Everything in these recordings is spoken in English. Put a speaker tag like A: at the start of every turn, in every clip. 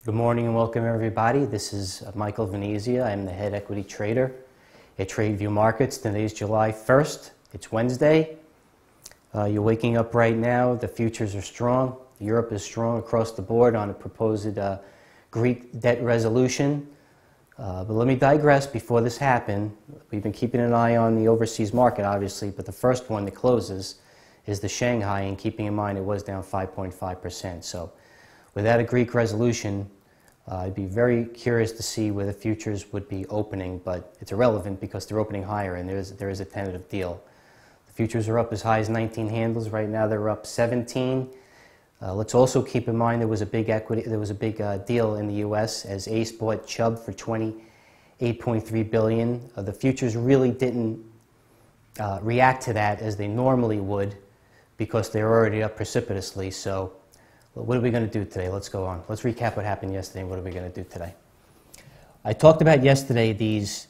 A: Good morning and welcome everybody. This is Michael Venezia. I'm the head equity trader at Tradeview Markets. Today is July 1st. It's Wednesday. You're waking up right now. The futures are strong. Europe is strong across the board on a proposed Greek debt resolution. But let me digress before this happened. We've been keeping an eye on the overseas market, obviously, but the first one that closes is the Shanghai, and keeping in mind it was down 5.5%. So without a Greek resolution, I'd be very curious to see where the futures would be opening, but it's irrelevant because they're opening higher and there is a tentative deal. The futures are up as high as 19 handles. Right now they're up 17. Let's also keep in mind there was a big deal in the U.S. as Ace bought Chubb for $28.3 billion. The futures really didn't react to that as they normally would because they're already up precipitously. So what are we going to do today? Let's go on. Let's recap what happened yesterday. What are we going to do today? I talked about yesterday these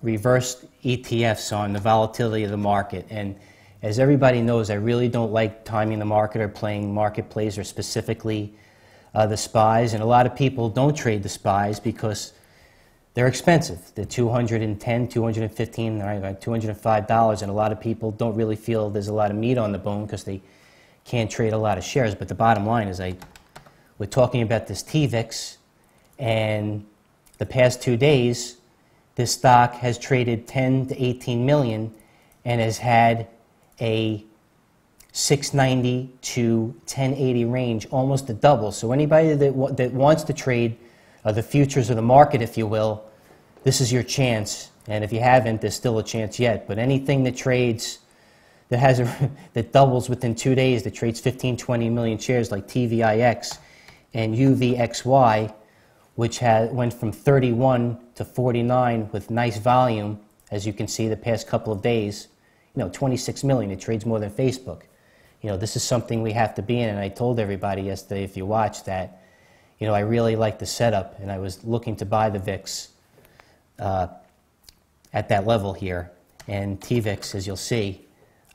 A: reverse ETFs on the volatility of the market. And as everybody knows, I really don't like timing the market or playing market plays or specifically the SPYs. And a lot of people don't trade the SPYs because they're expensive. They're $210, $215, $205. And a lot of people don't really feel there's a lot of meat on the bone because they can't trade a lot of shares. But the bottom line is we're talking about this TVIX, and the past 2 days this stock has traded 10 to 18 million and has had a 690 to 1080 range, almost a double. So anybody that wants to trade the futures of the market, if you will, this is your chance. And if you haven't, there's still a chance yet. But anything that trades that doubles within 2 days, that trades 15, 20 million shares like TVIX and UVXY, which went from 31 to 49 with nice volume, as you can see the past couple of days. 26 million. It trades more than Facebook. This is something we have to be in, and I told everybody yesterday, if you watched that, I really like the setup, and I was looking to buy the VIX at that level here. And TVIX, as you'll see,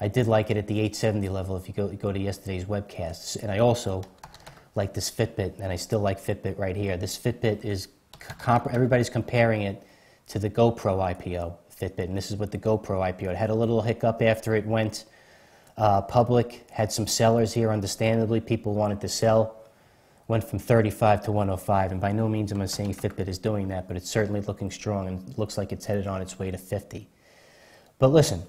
A: I did like it at the 870 level if you go to yesterday's webcast. And I also like this Fitbit, and I still like Fitbit right here. This Fitbit is, everybody's comparing it to the GoPro IPO, Fitbit, and this is what the GoPro IPO. It had a little hiccup after it went public, had some sellers here, understandably. People wanted to sell. Went from 35 to 105, and by no means am I saying Fitbit is doing that, but it's certainly looking strong, and it looks like it's headed on its way to 50. But listen,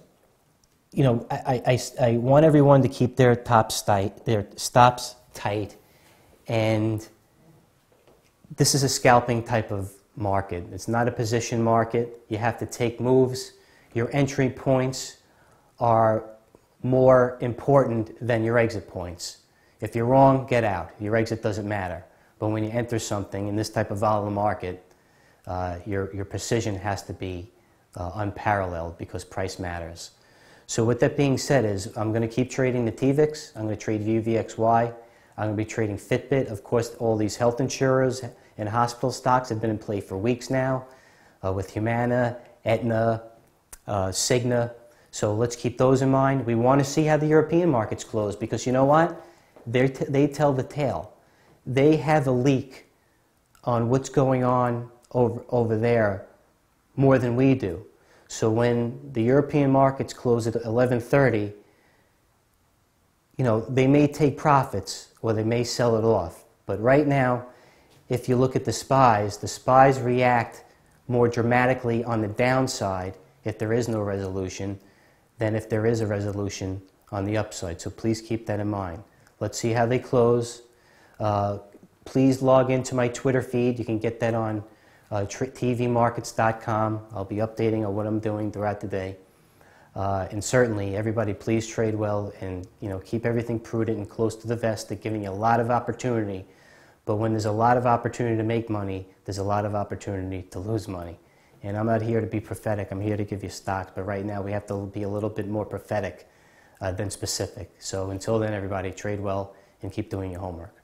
A: I want everyone to keep their stops tight, and this is a scalping type of market. It's not a position market. You have to take moves. Your entry points are more important than your exit points. If you're wrong, get out. Your exit doesn't matter. But when you enter something in this type of volatile market, your precision has to be unparalleled because price matters. So with that being said, I'm going to keep trading the TVIX. I'm going to trade UVXY. I'm going to be trading Fitbit. Of course, all these health insurers and hospital stocks have been in play for weeks now with Humana, Aetna, Cigna. So let's keep those in mind. We want to see how the European markets close because you know what? They tell the tale. They have a leak on what's going on over there more than we do. So when the European markets close at 11:30, they may take profits or they may sell it off. But right now, if you look at the SPYs react more dramatically on the downside if there is no resolution than if there is a resolution on the upside. So please keep that in mind. Let's see how they close. Please log into my Twitter feed. You can get that on tvmarkets.com. I'll be updating on what I'm doing throughout the day. And certainly, everybody, please trade well and keep everything prudent and close to the vest. They're giving you a lot of opportunity. But when there's a lot of opportunity to make money, there's a lot of opportunity to lose money. And I'm not here to be prophetic. I'm here to give you stocks. But right now, we have to be a little bit more prophetic than specific. So until then, everybody, trade well and keep doing your homework.